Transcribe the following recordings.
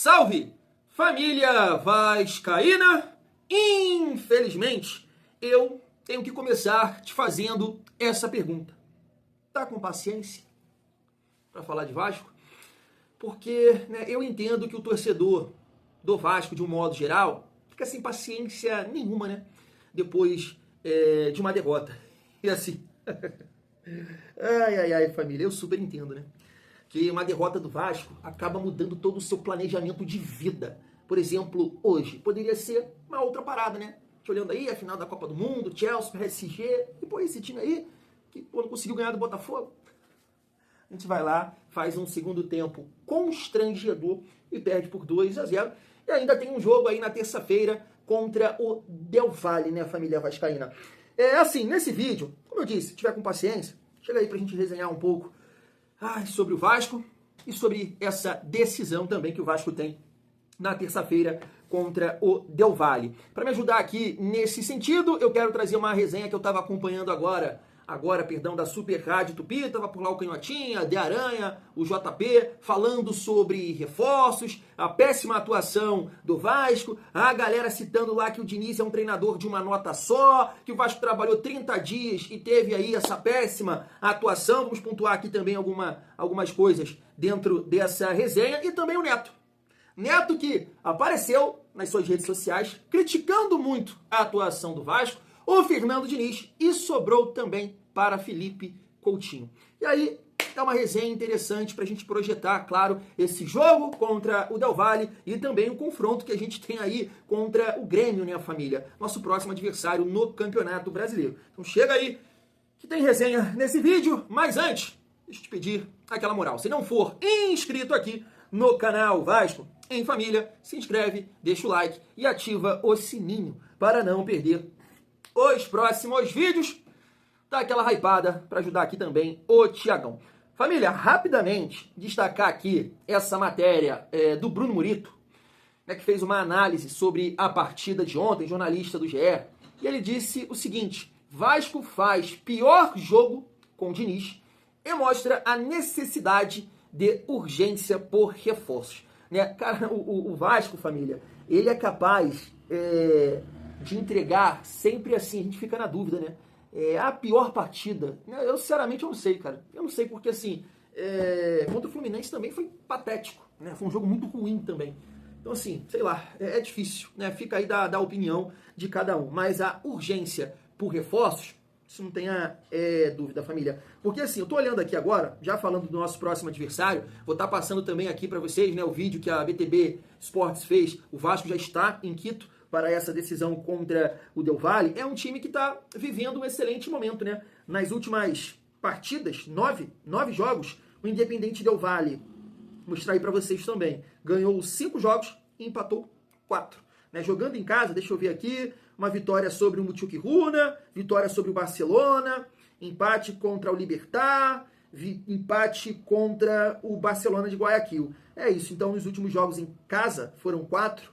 Salve, família vascaína! Infelizmente, eu tenho que começar te fazendo essa pergunta. Tá com paciência para falar de Vasco? Porque eu entendo que o torcedor do Vasco, de um modo geral, fica sem paciência nenhuma, depois de uma derrota. E assim, ai, família, eu super entendo, que uma derrota do Vasco acaba mudando todo o seu planejamento de vida. Por exemplo, hoje, poderia ser uma outra parada, Te olhando aí, a final da Copa do Mundo, Chelsea, PSG, e pô, esse time aí, que não conseguiu ganhar do Botafogo. A gente vai lá, faz um segundo tempo constrangedor e perde por 2-0. E ainda tem um jogo aí na terça-feira contra o Del Valle, família vascaína. Assim, nesse vídeo, como eu disse, se tiver com paciência, chega aí pra gente resenhar um pouco sobre o Vasco e sobre essa decisão também que o Vasco tem na terça-feira contra o Del Valle. Para me ajudar aqui nesse sentido, eu quero trazer uma resenha que eu estava acompanhando agora, da Super Rádio Tupi, estava por lá o Canhotinha, De Aranha, o JP, falando sobre reforços, a péssima atuação do Vasco, a galera citando lá que o Diniz é um treinador de uma nota só, que o Vasco trabalhou 30 dias e teve aí essa péssima atuação. Vamos pontuar aqui também algumas coisas dentro dessa resenha, e também o Neto. Neto que apareceu nas suas redes sociais criticando muito a atuação do Vasco, o Fernando Diniz, e sobrou também para Felipe Coutinho. E aí é uma resenha interessante para a gente projetar, claro, esse jogo contra o Del Valle e também o confronto que a gente tem aí contra o Grêmio, família? Nosso próximo adversário no Campeonato Brasileiro. Então chega aí que tem resenha nesse vídeo, mas antes, deixa eu te pedir aquela moral. Se não for inscrito aqui no canal Vasco em Família, se inscreve, deixa o like e ativa o sininho para não perder os próximos vídeos. Dá aquela hypada para ajudar aqui também o Tiagão. Família, rapidamente destacar aqui essa matéria do Bruno Murito, que fez uma análise sobre a partida de ontem, jornalista do GE, e ele disse o seguinte: Vasco faz pior jogo com o Diniz e mostra a necessidade de urgência por reforços. Cara, o Vasco, família, ele é capaz de entregar sempre assim, a gente fica na dúvida, a pior partida. Eu, sinceramente, eu não sei, cara. Eu não sei, porque assim, contra o Fluminense também foi patético, Foi um jogo muito ruim também. Então, assim, sei lá, é difícil, Fica aí da opinião de cada um. Mas a urgência por reforços, isso não tenha dúvida, família. Porque assim, eu tô olhando aqui agora, já falando do nosso próximo adversário, vou estar passando também aqui para vocês, o vídeo que a BTB Sports fez. O Vasco já está em Quito para essa decisão contra o Del Valle. É um time que está vivendo um excelente momento, Nas últimas partidas, 9 jogos, o Independente Del Valle, vou mostrar aí para vocês também, ganhou 5 jogos e empatou 4. Jogando em casa, deixa eu ver aqui, uma vitória sobre o Mutuque Runa, vitória sobre o Barcelona, empate contra o Libertad, empate contra o Barcelona de Guayaquil. É isso, então nos últimos jogos em casa foram 4,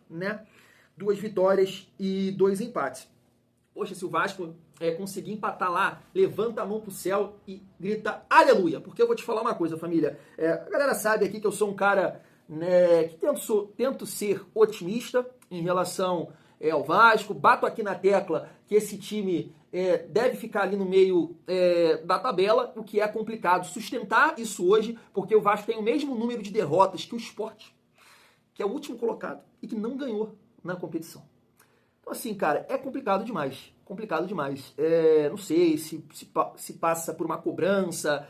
2 vitórias e 2 empates. Poxa, se o Vasco conseguir empatar lá, levanta a mão pro céu e grita aleluia. Porque eu vou te falar uma coisa, família. A galera sabe aqui que eu sou um cara que tento ser otimista em relação ao Vasco. Bato aqui na tecla que esse time deve ficar ali no meio da tabela, o que é complicado sustentar isso hoje, porque o Vasco tem o mesmo número de derrotas que o Sport, que é o último colocado e que não ganhou na competição. Então assim, cara, é complicado demais. Não sei se passa por uma cobrança,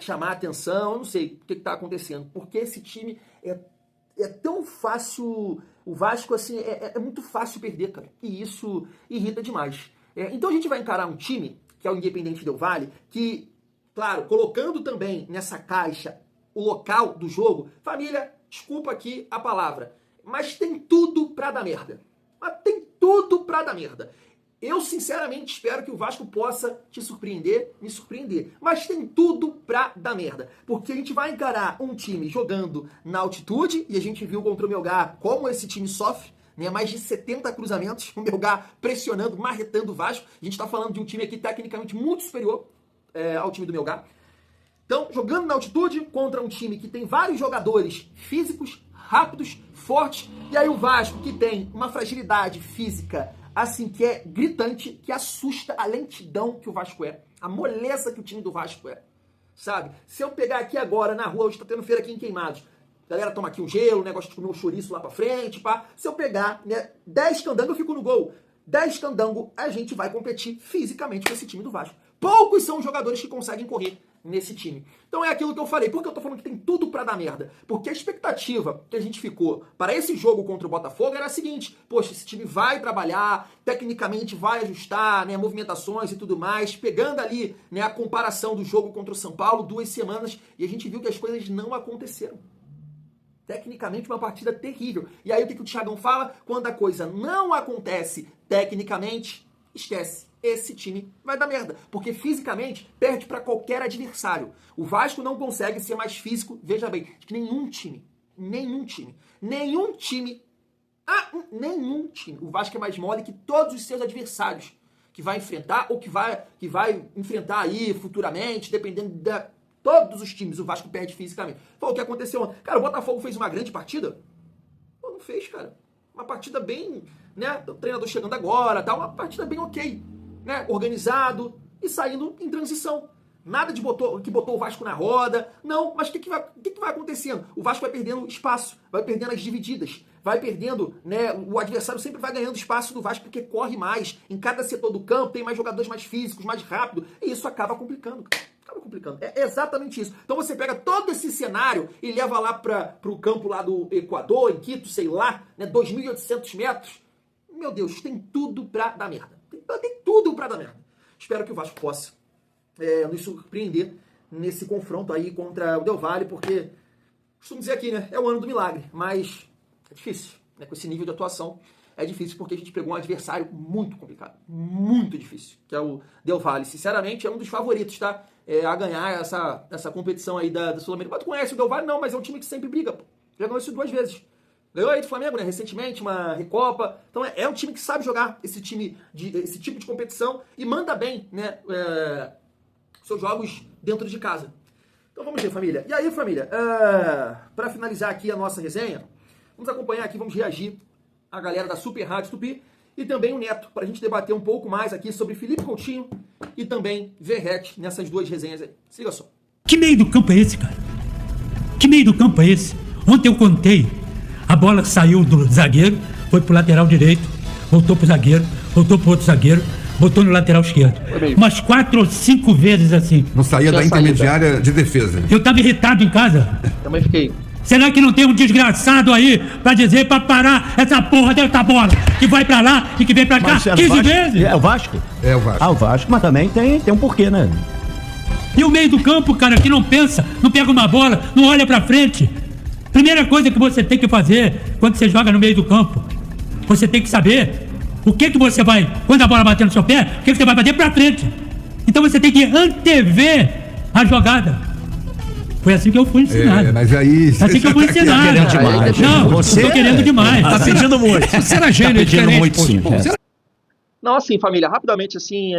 chamar atenção, eu não sei o que está acontecendo, porque esse time é tão fácil, o Vasco assim, é muito fácil perder, cara, e isso irrita demais. Então a gente vai encarar um time, que é o Independente Del Valle, que, claro, colocando também nessa caixa o local do jogo, família, desculpa aqui a palavra, mas tem tudo pra dar merda. Eu, sinceramente, espero que o Vasco possa me surpreender. Mas tem tudo pra dar merda. Porque a gente vai encarar um time jogando na altitude, e a gente viu contra o Melgar como esse time sofre, mais de 70 cruzamentos, o Melgar pressionando, marretando o Vasco. A gente tá falando de um time aqui tecnicamente muito superior ao time do Melgar. Então, jogando na altitude contra um time que tem vários jogadores físicos, rápidos, fortes, e aí o Vasco, que tem uma fragilidade física, assim, que é gritante, que assusta a lentidão que o Vasco é, a moleza que o time do Vasco é, sabe? Se eu pegar aqui agora na rua, hoje tá tendo feira aqui em Queimados, galera toma aqui um gelo, negócio de comer um chouriço lá pra frente, pá. Se eu pegar, né, 10 candangos, eu fico no gol. 10 candangos, a gente vai competir fisicamente com esse time do Vasco. Poucos são os jogadores que conseguem correr nesse time. Então é aquilo que eu falei. Por que eu tô falando que tem tudo pra dar merda? Porque a expectativa que a gente ficou para esse jogo contra o Botafogo era a seguinte: poxa, esse time vai trabalhar, tecnicamente vai ajustar, né, movimentações e tudo mais, pegando ali, né, a comparação do jogo contra o São Paulo, 2 semanas, e a gente viu que as coisas não aconteceram. Tecnicamente, uma partida terrível. E aí o que o Thiagão fala? Quando a coisa não acontece tecnicamente, esquece. Esse time vai dar merda. Porque fisicamente perde para qualquer adversário. O Vasco não consegue ser mais físico, veja bem, que nenhum time. O Vasco é mais mole que todos os seus adversários que vai enfrentar ou que vai enfrentar aí futuramente, dependendo da... Todos os times, o Vasco perde fisicamente. Foi o que aconteceu ontem. Cara, o Botafogo fez uma grande partida? Pô, não fez, cara. Uma partida bem, né? O treinador chegando agora, tal. Uma partida bem ok, né? Organizado e saindo em transição. Nada de que botou o Vasco na roda. Não, mas o que vai acontecendo? O Vasco vai perdendo espaço, vai perdendo as divididas, vai perdendo, né? O adversário sempre vai ganhando espaço do Vasco porque corre mais. Em cada setor do campo tem mais jogadores mais físicos, mais rápidos. E isso acaba complicando, cara. É exatamente isso. Então você pega todo esse cenário e leva lá para o campo lá do Equador, em Quito, sei lá, né, 2.800 metros. Meu Deus, tem tudo pra dar merda. Tem tudo pra dar merda. Espero que o Vasco possa nos surpreender nesse confronto aí contra o Del Valle, porque, costumo dizer aqui, né, é o ano do milagre, mas é difícil, né, com esse nível de atuação. É difícil porque a gente pegou um adversário muito complicado, muito difícil, que é o Del Valle. Sinceramente, é um dos favoritos, tá? A ganhar essa competição aí da Sul-Americana. Mas tu conhece o Del Valle? Não, mas é um time que sempre briga, pô. Já ganhou isso 2 vezes. Ganhou aí do Flamengo, né? Recentemente, uma Recopa. Então é um time que sabe jogar esse tipo de competição e manda bem, né? Seus jogos dentro de casa. Então vamos ver, família. E aí, família, para finalizar aqui a nossa resenha, vamos acompanhar aqui, vamos reagir a galera da Super Rádio Tupi e também o Neto, para a gente debater um pouco mais aqui sobre Felipe Coutinho e também Verratti nessas 2 resenhas aí. Siga só. Que meio do campo é esse, cara? Que meio do campo é esse? Ontem eu contei, a bola saiu do zagueiro, foi pro lateral direito, voltou pro zagueiro, voltou pro outro zagueiro, botou no lateral esquerdo. Umas 4 ou 5 vezes assim. Não saía da intermediária de defesa. Eu tava irritado em casa. Também fiquei. Será que não tem um desgraçado aí pra dizer pra parar essa porra dessa bola que vai pra lá e que vem pra cá 15 vezes? É o Vasco? É o Vasco. Ah, o Vasco, mas também tem um porquê, né? E o meio do campo, cara, que não pensa, não pega uma bola, não olha pra frente. Primeira coisa que você tem que fazer quando você joga no meio do campo, você tem que saber o que você vai, quando a bola bater no seu pé, o que você vai bater pra frente. Então você tem que antever a jogada. Foi assim que eu fui ensinado. Mas aí... Assim que eu fui ensinado. Tá querendo demais. Não, você tô querendo demais. Tá pedindo muito. Você era gênio, tá pedindo muito, sim. Não, assim, família, rapidamente, assim,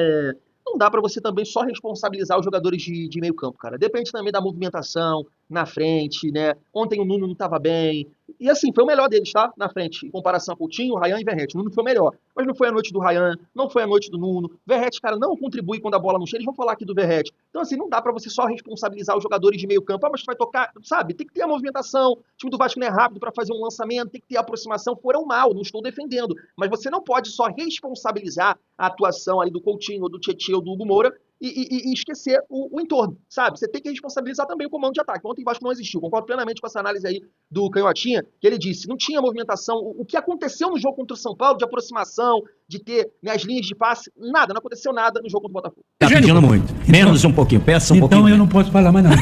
não dá pra você também só responsabilizar os jogadores de meio campo, cara. Depende também da movimentação na frente, né? Ontem o Nuno não tava bem. E assim, foi o melhor deles, tá? Na frente, em comparação a Coutinho, Ryan e Verratti. O Nuno foi o melhor. Mas não foi a noite do Ryan, não foi a noite do Nuno. Verratti, cara, não contribui quando a bola não chega. Eles vão falar aqui do Verratti. Então, assim, não dá pra você só responsabilizar os jogadores de meio campo. Ah, mas tu vai tocar, sabe? Tem que ter a movimentação. O time do Vasco não é rápido pra fazer um lançamento, tem que ter a aproximação. Foram mal, não estou defendendo. Mas você não pode só responsabilizar a atuação ali do Coutinho, ou do Tietchan, ou do Hugo Moura, e esquecer o entorno, sabe? Você tem que responsabilizar também o comando de ataque. Ontem o Vasco não existiu. Concordo plenamente com essa análise aí do Canhotinha, que ele disse, não tinha movimentação. O que aconteceu no jogo contra o São Paulo, de aproximação, de ter, né, as linhas de passe, nada, não aconteceu nada no jogo contra o Botafogo. Tá pedindo muito. Menos um pouquinho, peça um pouquinho. Então eu não posso falar mais nada.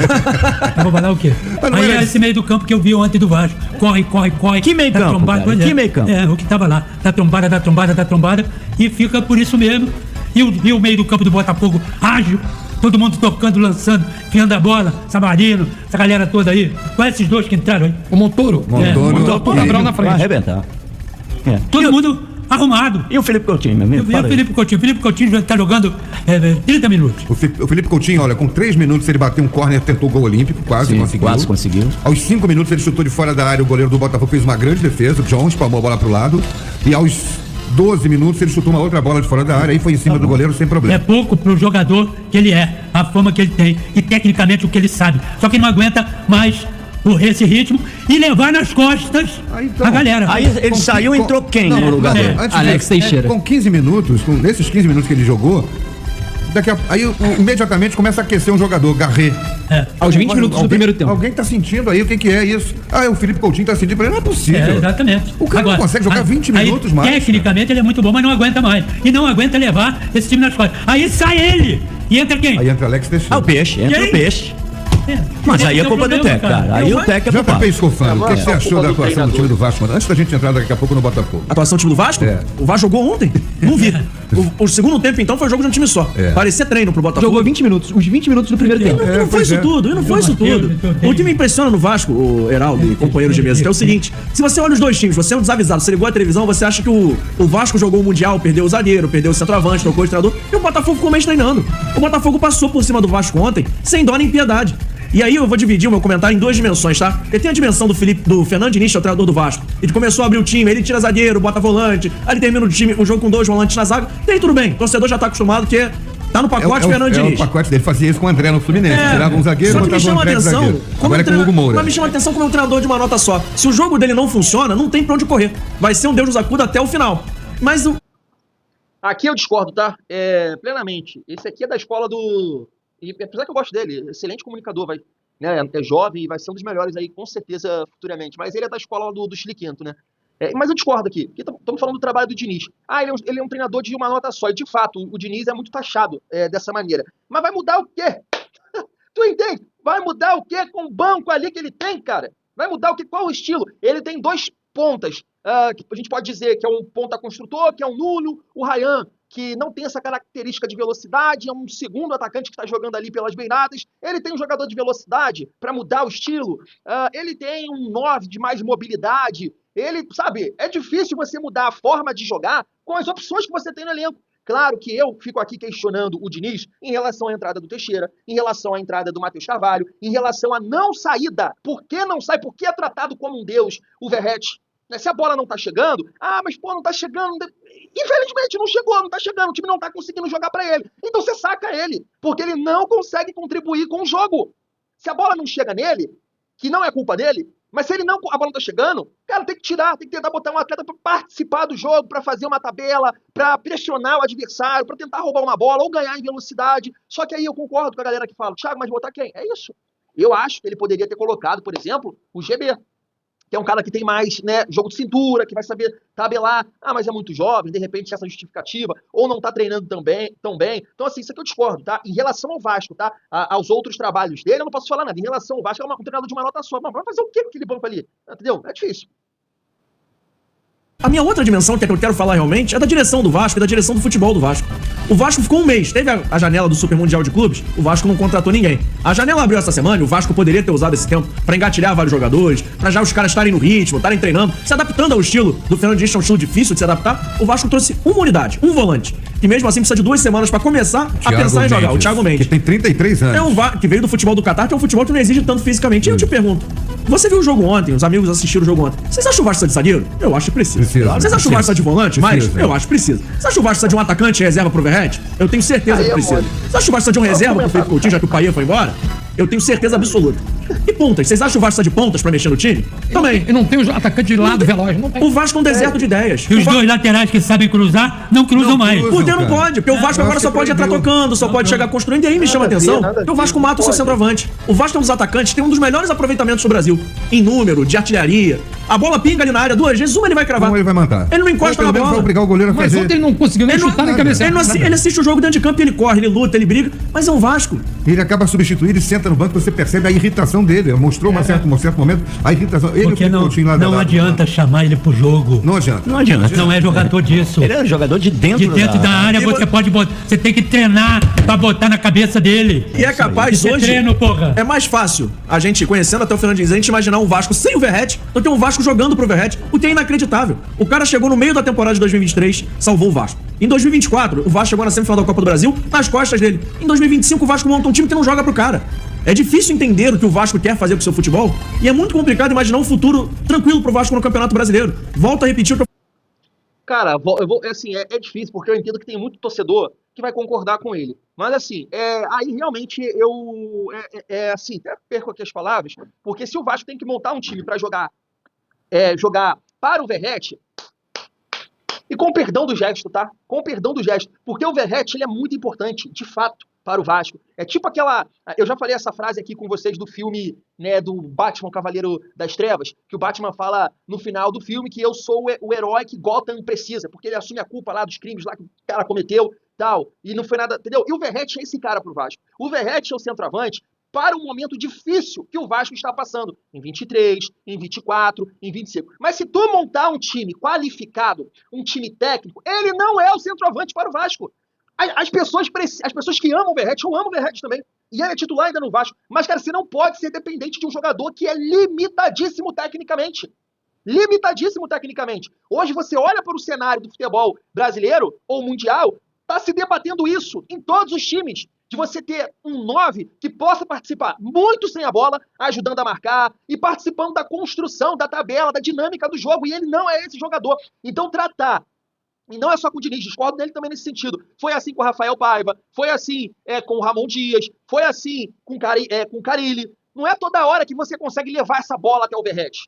Eu vou falar o quê? Aí é esse meio do campo que eu vi ontem do Vasco. Corre. Que meio campo, cara? Que meio campo? O que tava lá. Da trombada. E fica por isso mesmo. E o meio do campo do Botafogo ágil, todo mundo tocando, lançando, enfiando a bola, Samarino, essa galera toda aí. Quais esses 2 que entraram aí? O Montoro. Montoro Abrão na frente. Vai arrebentar. Todo mundo arrumado. E o Felipe Coutinho, meu amigo? E o Felipe Coutinho? O Felipe Coutinho já tá jogando 30 minutos. O Felipe Coutinho, olha, com 3 minutos ele bateu um córner, tentou gol olímpico, quase conseguiu. Aos 5 minutos ele chutou de fora da área, o goleiro do Botafogo fez uma grande defesa, o John espalmou a bola pro lado, e aos 12 minutos ele chutou uma outra bola de fora da área, aí foi em cima do goleiro sem problema. É pouco pro jogador que ele é, a fama que ele tem e tecnicamente o que ele sabe. Só que ele não aguenta mais esse ritmo e levar nas costas a galera. Aí ele saiu e entrou quem no lugar dele? Alex Teixeira. Com 15 minutos, nesses 15 minutos que ele jogou, imediatamente começa a aquecer um jogador, Garré. Aos 20 minutos do primeiro tempo. Alguém tá sentindo aí o que é isso? O Felipe Coutinho tá sentindo, não é possível. Exatamente. O cara não consegue jogar 20 minutos mais. Tecnicamente ele é muito bom, mas não aguenta mais. E não aguenta levar esse time nas costas. Aí sai ele! E entra quem? Aí entra Alex Teixeira. O Peixe, entra o Peixe. Mas aí é culpa do técnico, cara. Aí o técnico é culpado. JP Escofano, o que você achou da atuação do time do Vasco? Antes da gente entrar daqui a pouco no Botafogo. A atuação do time do Vasco? O Vasco jogou ontem? Não vi. O segundo tempo, então, foi jogo de um time só. Parecia treino pro Botafogo. Jogou 20 minutos, os 20 minutos do primeiro tempo. E não foi isso tudo, O que me impressiona no Vasco, o Heraldo e companheiro de mesa, é o seguinte: se você olha os dois times, você é um desavisado, você ligou a televisão, você acha que o Vasco jogou o Mundial, perdeu o zagueiro, perdeu o centroavante, trocou o treinador, e o Botafogo ficou mês treinando. O Botafogo passou por cima do Vasco ontem, sem dó nem piedade. E aí eu vou dividir o meu comentário em 2 dimensões, tá? Porque tem a dimensão do Fernando Diniz, o treinador do Vasco. Ele começou a abrir o time, ele tira zagueiro, bota volante, aí ele termina o jogo com 2 volantes na zaga. E aí tudo bem, o torcedor já tá acostumado, porque tá no pacote Fernando Diniz. O pacote dele fazia isso com o André no Fluminense. Tirava um zagueiro, botava um André de zagueiro. Agora é com o Hugo Moura. Mas me chama a atenção como é um treinador de uma nota só. Se o jogo dele não funciona, não tem pra onde correr. Vai ser um Deus nos acuda até o final. Mas o... Aqui eu discordo, tá? Plenamente. Esse aqui é da escola do... E apesar que eu gosto dele, excelente comunicador, é jovem e vai ser um dos melhores aí, com certeza, futuramente. Mas ele é da escola do Chile Quinto, né? Mas eu discordo aqui, porque estamos falando do trabalho do Diniz. Ele é um treinador de uma nota só, e de fato, o Diniz é muito taxado dessa maneira. Mas vai mudar o quê? Tu entende? Vai mudar o quê com o banco ali que ele tem, cara? Vai mudar o quê? Qual o estilo? Ele tem 2 pontas, que a gente pode dizer que é um ponta construtor, que é um Nuno, o Ryan, que não tem essa característica de velocidade, é um segundo atacante que está jogando ali pelas beiradas. Ele tem um jogador de velocidade para mudar o estilo. Ele tem um 9 de mais mobilidade. Ele, sabe, é difícil você mudar a forma de jogar com as opções que você tem no elenco. Claro que eu fico aqui questionando o Diniz em relação à entrada do Teixeira, em relação à entrada do Matheus Carvalho, em relação à não saída. Por que não sai? Por que é tratado como um deus o Verratti? Se a bola não tá chegando, mas pô, não tá chegando. Infelizmente não chegou, não tá chegando, o time não tá conseguindo jogar pra ele. Então você saca ele, porque ele não consegue contribuir com o jogo. Se a bola não chega nele, que não é culpa dele, mas se a bola não tá chegando, cara, tem que tirar, tem que tentar botar um atleta pra participar do jogo, pra fazer uma tabela, pra pressionar o adversário, pra tentar roubar uma bola ou ganhar em velocidade. Só que aí eu concordo com a galera que fala, Thiago, mas botar quem? É isso. Eu acho que ele poderia ter colocado, por exemplo, o GB, que é um cara que tem mais, jogo de cintura, que vai saber tabelar. Mas é muito jovem, de repente essa justificativa, ou não tá treinando tão bem. Então, assim, isso aqui eu discordo, tá? Em relação ao Vasco, tá? Aos outros trabalhos dele, eu não posso falar nada. Em relação ao Vasco, é um treinador de uma nota só. Mas vai fazer o quê com aquele banco ali? Entendeu? É difícil. A minha outra dimensão, que é que eu quero falar realmente, é da direção do Vasco e da direção do futebol do Vasco. O Vasco ficou um mês, teve a janela do Super Mundial de Clubes, o Vasco não contratou ninguém. A janela abriu essa semana e o Vasco poderia ter usado esse tempo pra engatilhar vários jogadores, pra já os caras estarem no ritmo, estarem treinando, se adaptando ao estilo do Fernando Diniz, que é um estilo difícil de se adaptar. O Vasco trouxe uma unidade, um volante, que mesmo assim precisa de 2 semanas pra começar a pensar em jogar. O Thiago Mendes. Que tem 33 anos. Que veio do futebol do Catar, que é um futebol que não exige tanto fisicamente. E eu te pergunto, você viu o jogo ontem, os amigos assistiram o jogo ontem, vocês acham o Vasco de zagueiro? Eu acho que precisa. Vocês acham o Vasco de volante? Mas eu acho que precisa. Você acha que o Vasco precisa de um atacante reserva pro Verratti? Eu tenho certeza que precisa. Você acha que o Vasco precisa de um reserva pro Felipe Coutinho, já que o Paia foi embora? Eu tenho certeza absoluta. E pontas? Vocês acham que o Vasco precisa de pontas pra mexer no time? Também. E não tem um atacante de lado veloz. Não tem. O Vasco é um deserto de ideias. E os 2 laterais que sabem cruzar, não cruzam mais. Porque não pode. Porque o Vasco agora só pode entrar tocando, só pode chegar construindo. E aí me chama a atenção que o Vasco mata o seu centroavante. O Vasco é um dos atacantes, tem um dos melhores aproveitamentos do Brasil. Em número, de artilharia. A bola pinga ali na área 2 vezes, uma ele vai cravar. Ele vai matar. Ele não encosta na bola. Vai obrigar o goleiro a fazer. Mas ontem ele não conseguiu nem chutar nem cabecear. Ele assiste o jogo dentro de campo e ele corre, ele luta, ele briga. Mas é um Vasco. Ele acaba substituindo e senta no banco, você percebe a irritação dele. Mostrou um certo momento a irritação. Porque não adianta chamar ele pro jogo. Não adianta. Não é jogador disso. Ele é jogador de dentro da área. Você tem que treinar pra botar na cabeça dele. E é capaz isso hoje. Treino, porra. É mais fácil a gente, conhecendo até o Fernando Diniz, a gente imaginar um Vasco sem o Verratti do que um Vasco Vasco jogando pro Verratti, o que é inacreditável. O cara chegou no meio da temporada de 2023, salvou o Vasco. Em 2024, o Vasco chegou na semifinal da Copa do Brasil nas costas dele. Em 2025, o Vasco monta um time que não joga pro cara. É difícil entender o que o Vasco quer fazer com o seu futebol e é muito complicado imaginar um futuro tranquilo pro Vasco no Campeonato Brasileiro. Volto a repetir o que eu... Cara, assim, é difícil, porque eu entendo que tem muito torcedor que vai concordar com ele. Mas, assim, aí realmente assim, até perco aqui as palavras, porque se o Vasco tem que montar um time para jogar para o Verratti, e com perdão do gesto, tá? Com perdão do gesto, porque o Verratti, ele é muito importante, de fato, para o Vasco. É tipo aquela... Eu já falei essa frase aqui com vocês do filme, né, do Batman, Cavaleiro das Trevas, que o Batman fala no final do filme que eu sou o herói que Gotham precisa, porque ele assume a culpa lá dos crimes lá que o cara cometeu, tal, e não foi nada, entendeu? E o Verratti é esse cara pro Vasco. O Verratti é o centroavante para um momento difícil que o Vasco está passando, em 23, em 24, em 25. Mas se tu montar um time qualificado, um time técnico, ele não é o centroavante para o Vasco. As pessoas que amam o Verratti, eu amo o Verratti também, e ele é titular ainda no Vasco, mas, cara, você não pode ser dependente de um jogador que é limitadíssimo tecnicamente. Limitadíssimo tecnicamente. Hoje você olha para o cenário do futebol brasileiro ou mundial, está se debatendo isso em todos os times, de você ter um 9 que possa participar muito sem a bola, ajudando a marcar e participando da construção, da tabela, da dinâmica do jogo, e ele não é esse jogador. Então tratar, e não é só com o Diniz, discordo dele também nesse sentido, foi assim com o Rafael Paiva, foi assim com o Ramon Dias, foi assim com o Carille. Não é toda hora que você consegue levar essa bola até o Verratti.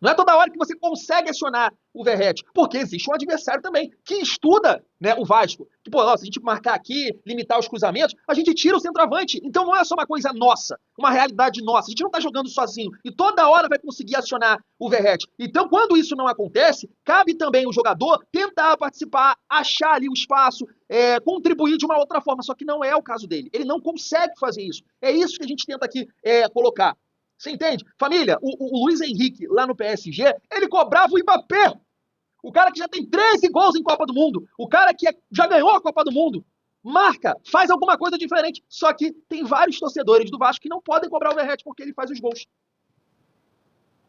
Não é toda hora que você consegue acionar o Verratti, porque existe um adversário também que estuda, né, o Vasco. Que, pô, se a gente marcar aqui, limitar os cruzamentos, a gente tira o centroavante. Então não é só uma coisa nossa, uma realidade nossa. A gente não tá jogando sozinho e toda hora vai conseguir acionar o Verratti. Então, quando isso não acontece, cabe também o jogador tentar participar, achar ali o espaço, contribuir de uma outra forma. Só que não é o caso dele. Ele não consegue fazer isso. É isso que a gente tenta aqui colocar. Você entende? Família, o Luiz Henrique, lá no PSG, ele cobrava o Mbappé. O cara que já tem 13 gols em Copa do Mundo. O cara que já ganhou a Copa do Mundo. Marca, faz alguma coisa diferente. Só que tem vários torcedores do Vasco que não podem cobrar o Verratti porque ele faz os gols.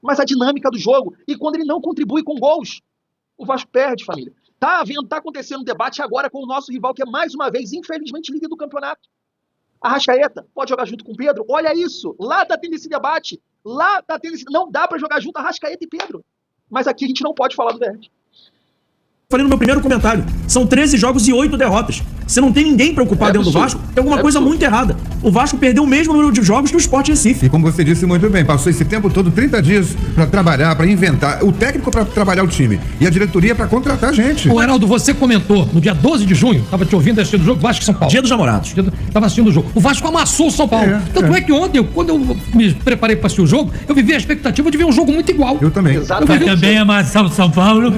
Mas a dinâmica do jogo, e quando ele não contribui com gols, o Vasco perde, família. Tá acontecendo um debate agora com o nosso rival, que é mais uma vez, infelizmente, líder do campeonato. Arrascaeta pode jogar junto com o Pedro? Olha isso, lá tá tendo esse debate, não dá pra jogar junto Arrascaeta e Pedro. Mas aqui a gente não pode falar do Verratti. Falei no meu primeiro comentário, são 13 jogos e 8 derrotas. Você não tem ninguém preocupado dentro do Vasco, tem alguma coisa muito errada. O Vasco perdeu o mesmo número de jogos que o Sport Recife. E como você disse muito bem, passou esse tempo todo, 30 dias pra trabalhar, pra inventar, o técnico pra trabalhar o time e a diretoria pra contratar gente. Ô, Heraldo, você comentou no dia 12 de junho, tava te ouvindo assistindo o jogo, Vasco e São Paulo. Dia dos Namorados. Tava assistindo o jogo. O Vasco amassou o São Paulo. Tanto é que ontem, quando eu me preparei pra assistir o jogo, eu vivi a expectativa de ver um jogo muito igual. Eu também. Vai também amassar o São Paulo.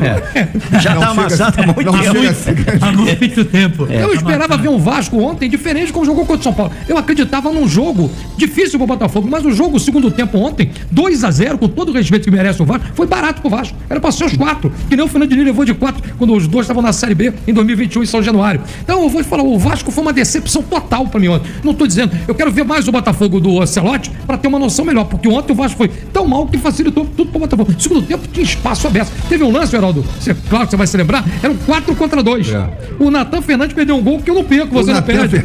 Já não tá amassado há muito tempo. Há muito tempo. Eu esperava ver um Vasco ontem diferente como jogou contra o São Paulo. Eu acreditava num jogo difícil pro Botafogo, mas o jogo, o segundo tempo ontem, 2-0, com todo o respeito que merece o Vasco, foi barato pro Vasco. Era pra ser os 4, que nem o Fernandinho levou de 4 quando os dois estavam na Série B em 2021 em São Januário. Então eu vou te falar, o Vasco foi uma decepção total pra mim ontem. Não tô dizendo, eu quero ver mais o Botafogo do Ancelotti pra ter uma noção melhor, porque ontem o Vasco foi tão mal que facilitou tudo pro Botafogo. No segundo tempo tinha espaço aberto. Teve um lance, Heraldo, claro que você vai se lembrar, eram 4-2. O Natan Fernandes perdeu um gol que eu não perco, você não perde.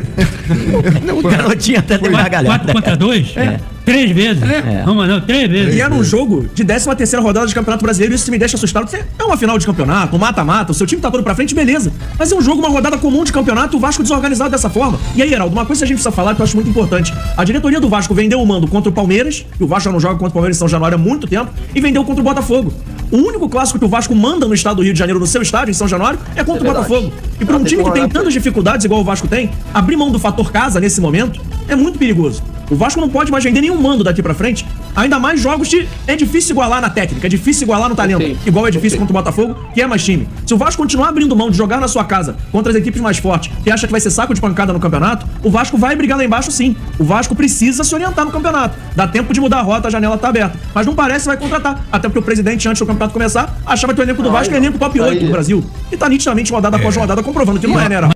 O garotinho até tem gargalhada. 4-2? 3 vezes. Não, 3 vezes. E era um jogo de 13ª rodada de Campeonato Brasileiro, isso me deixa assustado, porque é uma final de campeonato, um mata-mata, o seu time tá todo pra frente, beleza. Mas é um jogo, uma rodada comum de campeonato, o Vasco desorganizado dessa forma. E aí, Heraldo, uma coisa que a gente precisa falar que eu acho muito importante. A diretoria do Vasco vendeu o mando contra o Palmeiras, e o Vasco já não joga contra o Palmeiras em São Januário há muito tempo, e vendeu contra o Botafogo. O único clássico que o Vasco manda no estado do Rio de Janeiro, no seu estádio, em São Januário, é contra o Botafogo. E para um time que tem tantas dificuldades igual o Vasco tem, abrir mão do fator casa nesse momento é muito perigoso. O Vasco não pode mais vender nenhum mando daqui pra frente, ainda mais jogos que é difícil igualar na técnica, é difícil igualar no talento, igual é difícil contra o Botafogo, que é mais time. Se o Vasco continuar abrindo mão de jogar na sua casa contra as equipes mais fortes, que acha que vai ser saco de pancada no campeonato, o Vasco vai brigar lá embaixo sim. O Vasco precisa se orientar no campeonato. Dá tempo de mudar a rota, a janela tá aberta. Mas não parece que vai contratar, até porque o presidente, antes do campeonato começar, achava que o elenco do Vasco é elenco top 8 do Brasil. E tá nitidamente rodada após rodada comprovando que não é, né, Heraldo?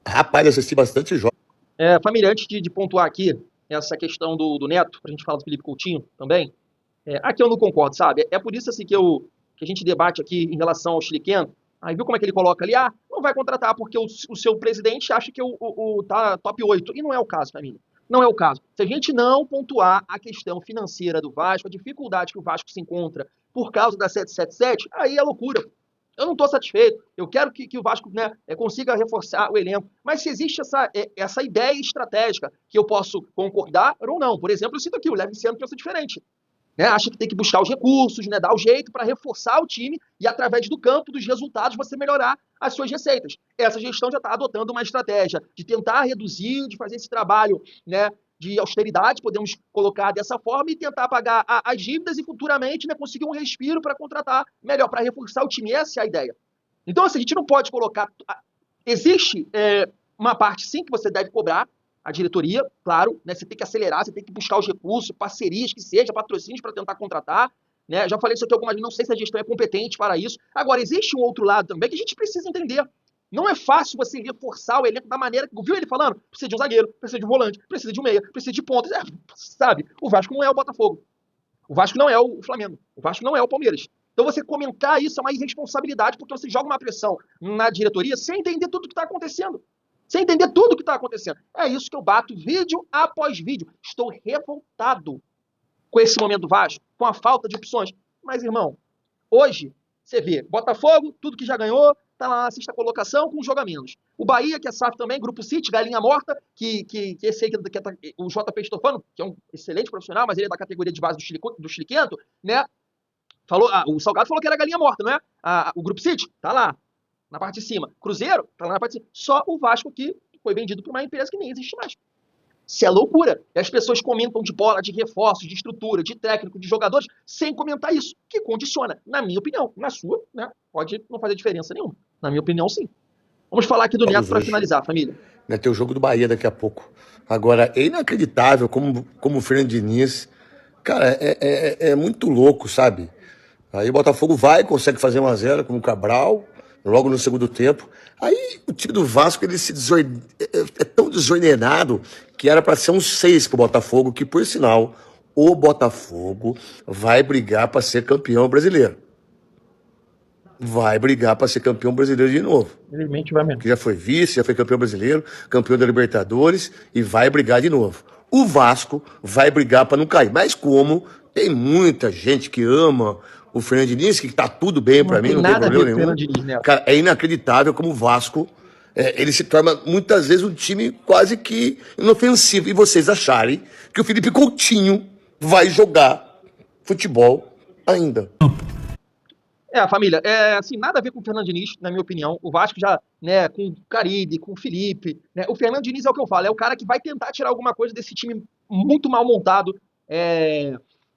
Rapaz, eu assisti bastante jogos. Família, antes de pontuar aqui essa questão do Neto, pra gente falar do Felipe Coutinho também, Aqui eu não concordo, sabe? É por isso assim que a gente debate aqui em relação ao chiliqueno. Aí viu como é que ele coloca ali? Não vai contratar porque o seu presidente acha que tá top 8. E não é o caso, família. Não é o caso. Se a gente não pontuar a questão financeira do Vasco, a dificuldade que o Vasco se encontra por causa da 777, aí é loucura. Eu não estou satisfeito. Eu quero que o Vasco, né, consiga reforçar o elenco. Mas se existe essa ideia estratégica que eu posso concordar ou não. Por exemplo, eu cito aqui, o Levinciano pensa diferente. Né, acha que tem que buscar os recursos, né, dar o jeito para reforçar o time e, através do campo, dos resultados, você melhorar as suas receitas. Essa gestão já está adotando uma estratégia de tentar reduzir, de fazer esse trabalho, né, de austeridade, podemos colocar dessa forma, e tentar pagar as dívidas e futuramente, né, conseguir um respiro para contratar melhor, para reforçar o time. Essa é a ideia. Então, assim, a gente não pode colocar... Existe uma parte, sim, que você deve cobrar, a diretoria, claro, né, você tem que acelerar, você tem que buscar os recursos, parcerias, que seja, patrocínios para tentar contratar, né, já falei isso aqui algumas vezes, não sei se a gestão é competente para isso. Agora, existe um outro lado também que a gente precisa entender. Não é fácil você reforçar o elenco da maneira que... Viu ele falando? Precisa de um zagueiro, precisa de um volante, precisa de um meia, precisa de pontas. Sabe, o Vasco não é o Botafogo. O Vasco não é o Flamengo. O Vasco não é o Palmeiras. Então você comentar isso é uma irresponsabilidade, porque você joga uma pressão na diretoria sem entender tudo o que está acontecendo. Sem entender tudo o que está acontecendo. É isso que eu bato vídeo após vídeo. Estou revoltado com esse momento do Vasco, com a falta de opções. Mas, irmão, hoje, você vê, Botafogo, tudo que já ganhou, tá lá na sexta colocação com um jogo a menos. O Bahia, que é SAF também, Grupo City, galinha morta, que esse aí que o JP Estofano, que é um excelente profissional, mas ele é da categoria de base do Chiliquento, né? O Salgado falou que era galinha morta, não é? O Grupo City, tá lá, na parte de cima. Cruzeiro, tá lá na parte de cima. Só o Vasco que foi vendido por uma empresa que nem existe mais. Isso é loucura. E as pessoas comentam de bola, de reforços, de estrutura, de técnico, de jogadores, sem comentar isso, que condiciona, na minha opinião. Na sua, né? Pode não fazer diferença nenhuma. Na minha opinião, sim. Vamos falar aqui do Neto para finalizar, família. Vai ter o jogo do Bahia daqui a pouco. Agora, é inacreditável como o Fernando Diniz... Cara, é muito louco, sabe? Aí o Botafogo consegue fazer 1-0 com o Cabral, logo no segundo tempo. Aí o time do Vasco ele é tão desordenado que era para ser um 6 pro Botafogo, que por sinal o Botafogo vai brigar para ser campeão brasileiro. Vai brigar para ser campeão brasileiro de novo. Infelizmente vai mesmo. Que já foi vice, já foi campeão brasileiro, campeão da Libertadores e vai brigar de novo. O Vasco vai brigar para não cair. Mas como tem muita gente que ama o Fernando Diniz, que tá tudo bem para mim, não tem problema nenhum. Diniz, né? Cara, é inacreditável como o Vasco, ele se torna muitas vezes um time quase que inofensivo. E vocês acharem que o Felipe Coutinho vai jogar futebol ainda. Família, assim, nada a ver com o Fernando Diniz, na minha opinião. O Vasco já, né, com o Caride, com o Felipe, né, o Fernando Diniz é o que eu falo, é o cara que vai tentar tirar alguma coisa desse time muito mal montado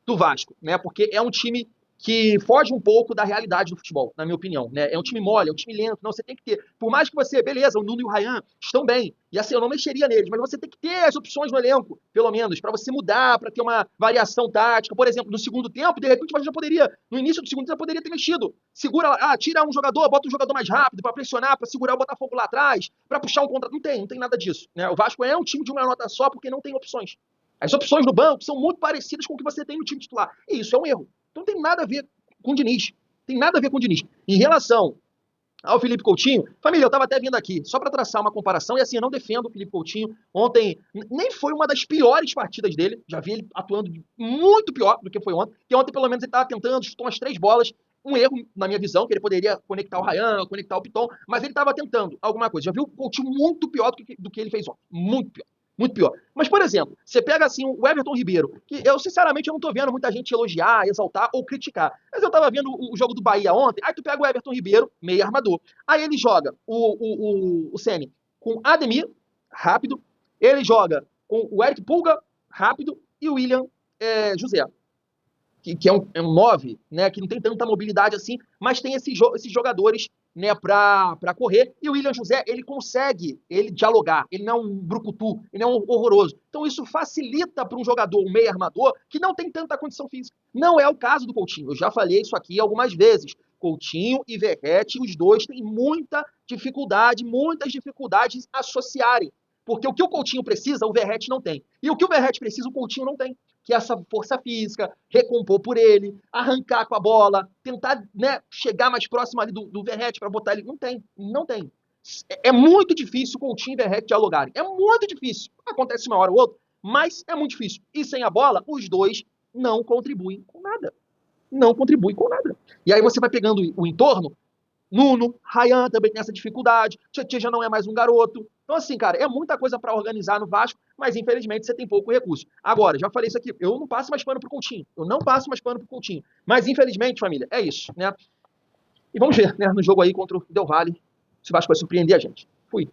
do Vasco, né, porque é um time que foge um pouco da realidade do futebol, na minha opinião, né? É um time mole, é um time lento, não, você tem que ter, por mais que você, beleza, o Nuno e o Ryan estão bem, e assim, eu não mexeria neles, mas você tem que ter as opções no elenco, pelo menos, para você mudar, para ter uma variação tática, por exemplo, no segundo tempo, de repente você já poderia, no início do segundo tempo, poderia ter mexido, segura, tira um jogador, bota um jogador mais rápido, para pressionar, para segurar o Botafogo lá atrás, para puxar um contra, não tem nada disso, né? O Vasco é um time de uma nota só, porque não tem opções. As opções no banco são muito parecidas com o que você tem no time titular, e isso é um erro. Então não tem nada a ver com o Diniz. Tem nada a ver com o Diniz. Em relação ao Felipe Coutinho, família, eu estava até vindo aqui, só para traçar uma comparação, e assim, eu não defendo o Felipe Coutinho. Ontem, nem foi uma das piores partidas dele, já vi ele atuando muito pior do que foi ontem, porque ontem, pelo menos, ele estava tentando, chutou umas 3 bolas, um erro, na minha visão, que ele poderia conectar o Ryan, conectar o Piton, mas ele estava tentando alguma coisa. Já viu o Coutinho muito pior do que ele fez ontem. Muito pior. Muito pior. Mas, por exemplo, você pega assim o Everton Ribeiro, que eu, sinceramente, eu não tô vendo muita gente elogiar, exaltar ou criticar. Mas eu tava vendo o jogo do Bahia ontem, aí tu pega o Everton Ribeiro, meio armador. Aí ele joga o Ceni com Ademir, rápido. Ele joga com o Eric Pulga, rápido. E o William José, que é um 9, né, que não tem tanta mobilidade assim, mas tem esses jogadores, né, pra correr, e o William José, ele consegue dialogar, ele não é um brucutu, ele não é um horroroso. Então isso facilita para um jogador, um meio armador, que não tem tanta condição física. Não é o caso do Coutinho, eu já falei isso aqui algumas vezes. Coutinho e Verratti, os dois têm muitas dificuldades associarem. Porque o que o Coutinho precisa, o Verratti não tem. E o que o Verratti precisa, o Coutinho não tem. que é essa força física, recompor por ele, arrancar com a bola, tentar, né, chegar mais próximo ali do Verratti para botar ele. Não tem. É muito difícil com o Coutinho e Verratti dialogarem. É muito difícil. Acontece uma hora ou outra, mas é muito difícil. E sem a bola, os dois não contribuem com nada. Não contribuem com nada. E aí você vai pegando o entorno. Nuno, Ryan também tem essa dificuldade. Tietchan já não é mais um garoto. Então, assim, cara, é muita coisa para organizar no Vasco, mas infelizmente você tem pouco recurso. Agora, já falei isso aqui, eu não passo mais pano pro Coutinho. Mas infelizmente, família, é isso, né? E vamos ver, né, no jogo aí contra o Del Valle, se o Vasco vai surpreender a gente. Fui.